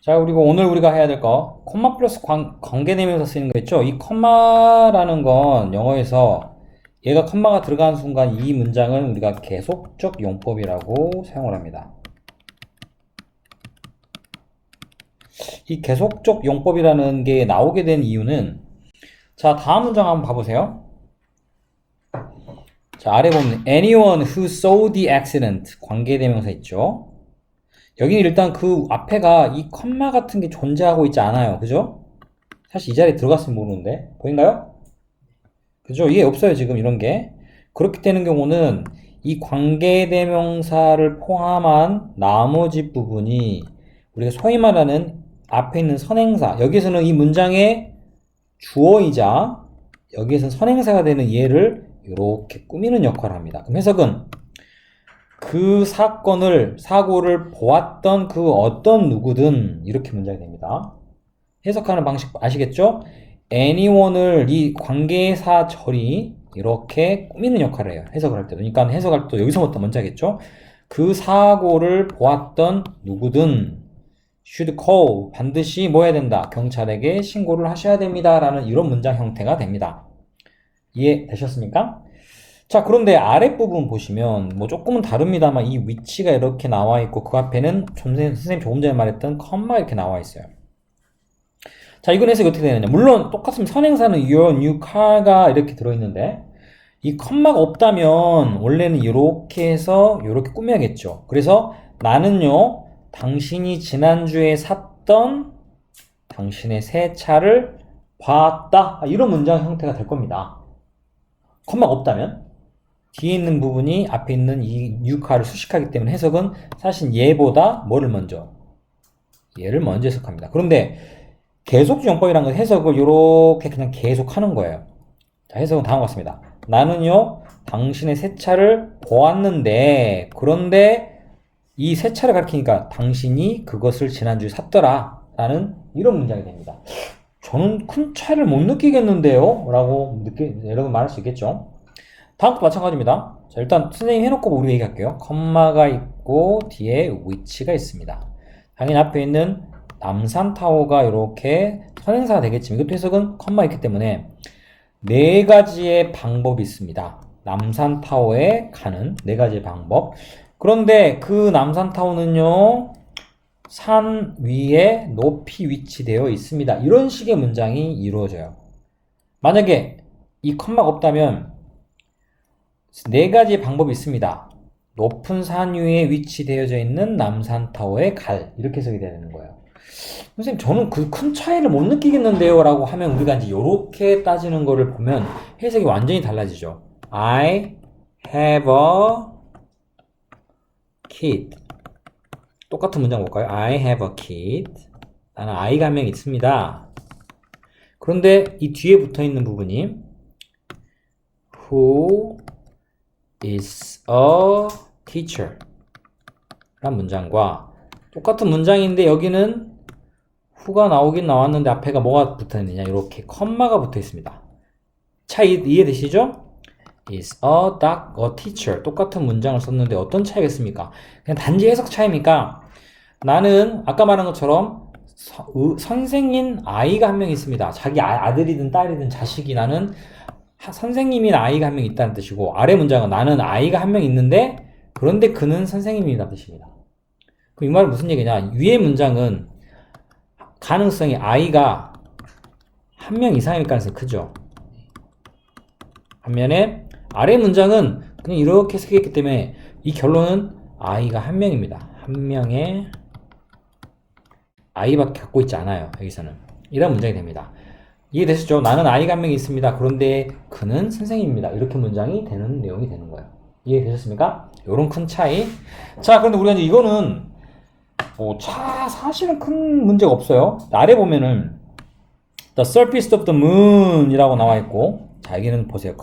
자, 그리고 오늘 우리가 해야 될 거, 콤마 플러스 관계대명사 쓰이는 거 있죠? 이 콤마라는 건 영어에서 얘가 콤마가 들어가는 순간 이 문장을 우리가 계속적 용법이라고 사용을 합니다. 이 계속적 용법이라는 게 나오게 된 이유는, 자, 다음 문장 한번 봐보세요. 자, 아래 보면 anyone who saw the accident 관계대명사 있죠? 여기는 일단 그 앞에가 이 컴마 같은 게 존재하고 있지 않아요. 그죠? 사실 이 자리에 들어갔으면 모르는데. 보인가요? 그죠? 이게 없어요. 지금 이런 게. 그렇게 되는 경우는 이 관계대명사를 포함한 나머지 부분이 우리가 소위 말하는 앞에 있는 선행사. 여기서는 이 문장의 주어이자 여기에서는 선행사가 되는 얘를 이렇게 꾸미는 역할을 합니다. 그럼 해석은 그 사고를 보았던 그 어떤 누구든 이렇게 문장이 됩니다. 해석하는 방식 아시겠죠? anyone을 이 관계사절이 이렇게 꾸미는 역할을 해요. 해석을 할 때도. 그러니까 해석할 때 여기서부터 먼저 하겠죠? 그 사고를 보았던 누구든 should call 반드시 뭐 해야 된다? 경찰에게 신고를 하셔야 됩니다. 라는 이런 문장 형태가 됩니다. 이해되셨습니까? 자, 그런데 아랫부분 보시면 뭐 조금은 다릅니다만 이 위치가 이렇게 나와 있고 그 앞에는 선생님 조금 전에 말했던 컴마 이렇게 나와 있어요. 자, 이건 해석이 어떻게 되느냐? 물론 똑같으면 선행사는 your new car가 이렇게 들어있는데 이 컴마가 없다면 원래는 이렇게 해서 이렇게 꾸며야겠죠. 그래서 나는요 당신이 지난주에 샀던 당신의 새 차를 봤다, 이런 문장 형태가 될 겁니다. 컴마가 없다면 뒤에 있는 부분이 앞에 있는 이 new car를 수식하기 때문에 해석은 사실 얘보다 뭐를 먼저? 얘를 먼저 해석합니다. 그런데 계속주용법이라는 건 해석을 이렇게 그냥 계속하는 거예요. 자, 해석은 다음과 같습니다. 나는요 당신의 새 차를 보았는데, 그런데 이 새 차를 가리키니까 당신이 그것을 지난주에 샀더라 라는 이런 문장이 됩니다. 저는 큰 차이를 못 느끼겠는데요 라고 여러분 말할 수 있겠죠. 다음도 마찬가지입니다. 자, 일단 선생님 해놓고 우리 얘기할게요. 컴마가 있고 뒤에 위치가 있습니다. 당연히 앞에 있는 남산타워가 이렇게 선행사가 되겠지만 이것도 해석은 컴마 있기 때문에 네 가지의 방법이 있습니다. 남산타워에 가는 네 가지의 방법. 그런데 그 남산타워는요 산 위에 높이 위치되어 있습니다. 이런 식의 문장이 이루어져요. 만약에 이 컴마가 없다면 네 가지의 방법이 있습니다. 높은 산 위에 위치되어져 있는 남산타워에 갈, 이렇게 해석이 되는 거예요. 선생님 저는 그 큰 차이를 못 느끼겠는데요 라고 하면 우리가 이제 요렇게 따지는 거를 보면 해석이 완전히 달라지죠. I have a kid. 똑같은 문장 볼까요? I have a kid. 나는 아이가 한 명 있습니다. 그런데 이 뒤에 붙어 있는 부분이 who is a teacher 라는 문장과 똑같은 문장인데 여기는 who가 나오긴 나왔는데 앞에가 뭐가 붙어 있느냐, 이렇게 컴마가 붙어 있습니다. 차이 이해되시죠? is a teacher 똑같은 문장을 썼는데 어떤 차이가 있습니까? 그냥 단지 해석 차이입니까? 나는 아까 말한 것처럼 선생인 아이가 한 명 있습니다. 자기 아들이든 딸이든 자식이, 나는 선생님인 아이가 한 명 있다는 뜻이고, 아래 문장은 나는 아이가 한 명 있는데 그런데 그는 선생님이라는 뜻입니다. 그럼 이 말은 무슨 얘기냐? 위의 문장은 가능성이 아이가 한 명 이상일 가능성이 크죠. 반면에 아래 문장은 그냥 이렇게 쓰겠기 때문에 이 결론은 아이가 한 명입니다. 한 명의 아이밖에 갖고 있지 않아요. 여기서는 이런 문장이 됩니다. 이해되시죠? 나는 아이가 한 명 있습니다. 그런데 그는 선생님입니다. 이렇게 문장이 되는 내용이 되는 거예요. 이해되셨습니까? 요런 큰 차이. 자, 그런데 우리가 이제 이거는 사실은 큰 문제가 없어요. 아래 보면은 The surface of the moon 이라고 나와 있고, 자, 여기는 보세요.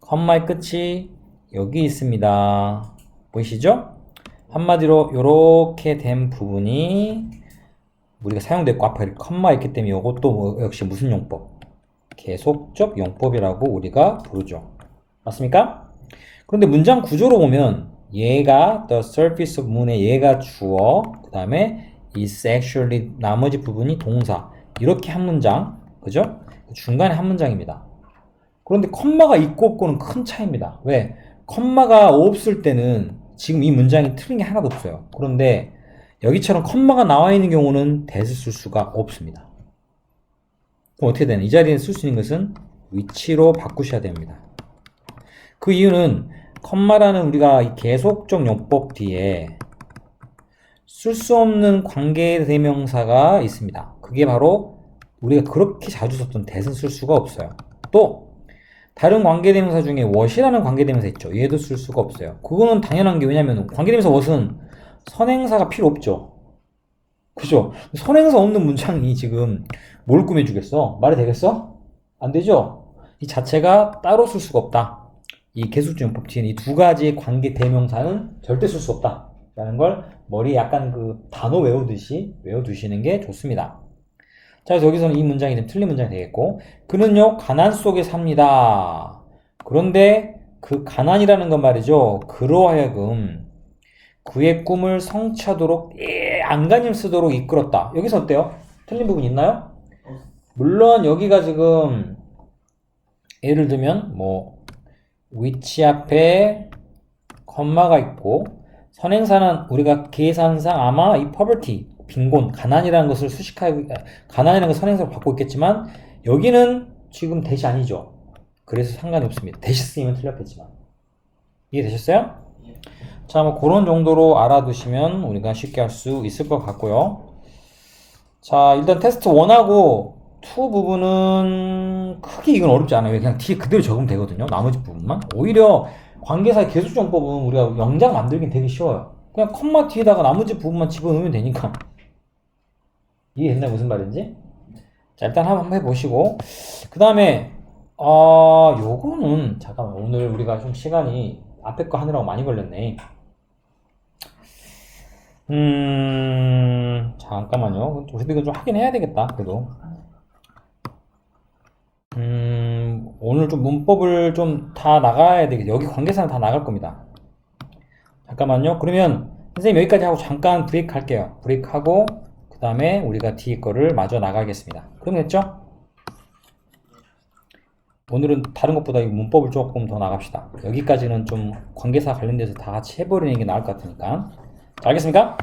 컴마의 끝이 여기 있습니다. 보이시죠? 한마디로 요렇게 된 부분이 우리가 사용됐고 앞에 컴마 있기 때문에 이것도 역시 무슨 용법? 계속적 용법이라고 우리가 부르죠. 맞습니까? 그런데 문장 구조로 보면 얘가 the surface of moon의 얘가 주어, 그 다음에 is actually 나머지 부분이 동사. 이렇게 한 문장. 그죠? 중간에 한 문장입니다. 그런데 컴마가 있고 없고는 큰 차이입니다. 왜? 컴마가 없을 때는 지금 이 문장이 틀린 게 하나도 없어요. 그런데 여기처럼 컴마가 나와 있는 경우는 that을 쓸 수가 없습니다. 그럼 어떻게 되나? 이 자리에 쓸 수 있는 것은 which로 바꾸셔야 됩니다. 그 이유는 컴마라는 우리가 이 계속적 용법 뒤에 쓸 수 없는 관계대명사가 있습니다. 그게 바로 우리가 그렇게 자주 썼던 that은 쓸 수가 없어요. 또 다른 관계대명사 중에 what이라는 관계대명사 있죠. 얘도 쓸 수가 없어요. 그거는 당연한 게 왜냐면 관계대명사 what은 선행사가 필요 없죠. 그죠? 선행사 없는 문장이 지금 뭘 꾸며주겠어? 말이 되겠어? 안 되죠? 이 자체가 따로 쓸 수가 없다. 이 계속적 용법 뒤에 이 두 가지 관계대명사는 절대 쓸 수 없다. 라는 걸 머리에 약간 그 단어 외우듯이 외워두시는 게 좋습니다. 자, 그래서 여기서는 이 문장이 좀 틀린 문장이 되겠고, 그는요 가난 속에 삽니다. 그런데 그 가난이라는 건 말이죠, 그로 하여금 그의 꿈을 성취하도록 안간힘 쓰도록 이끌었다. 여기서 어때요? 틀린 부분 있나요? 물론 여기가 지금 예를 들면 뭐 which 앞에 컴마가 있고 선행사는 우리가 계산상 아마 이 poverty 빈곤, 가난이라는 것을 수식하고, 가난이라는 걸 선행사로 받고 있겠지만, 여기는 지금 대시 아니죠. 그래서 상관이 없습니다. 대시 쓰이면 틀렸겠지만. 이해되셨어요? 자, 뭐, 그런 정도로 알아두시면 우리가 쉽게 할 수 있을 것 같고요. 자, 일단 테스트 1하고 2 부분은 크게 이건 어렵지 않아요. 그냥 뒤에 그대로 적으면 되거든요. 나머지 부분만. 오히려 관계사의 계수정법은 우리가 영작 만들긴 되게 쉬워요. 그냥 컴마 뒤에다가 나머지 부분만 집어넣으면 되니까. 이해했나요? 무슨 말인지? 자, 일단 한번 해보시고. 그 다음에, 요거는, 잠깐만, 오늘 우리가 좀 시간이 앞에 거 하느라고 많이 걸렸네. 잠깐만요. 우리도 이거 좀 하긴 해야 되겠다, 그래도. 오늘 좀 문법을 좀 다 나가야 되겠다. 여기 관계사는 다 나갈 겁니다. 잠깐만요. 그러면, 선생님 여기까지 하고 잠깐 브레이크 할게요. 브레이크 하고, 그 다음에 우리가 뒤에 거를 마저 나가겠습니다. 그럼 됐죠? 오늘은 다른 것보다 이 문법을 조금 더 나갑시다. 여기까지는 좀 관계사 관련돼서 다 같이 해버리는 게 나을 것 같으니까. 자, 알겠습니까?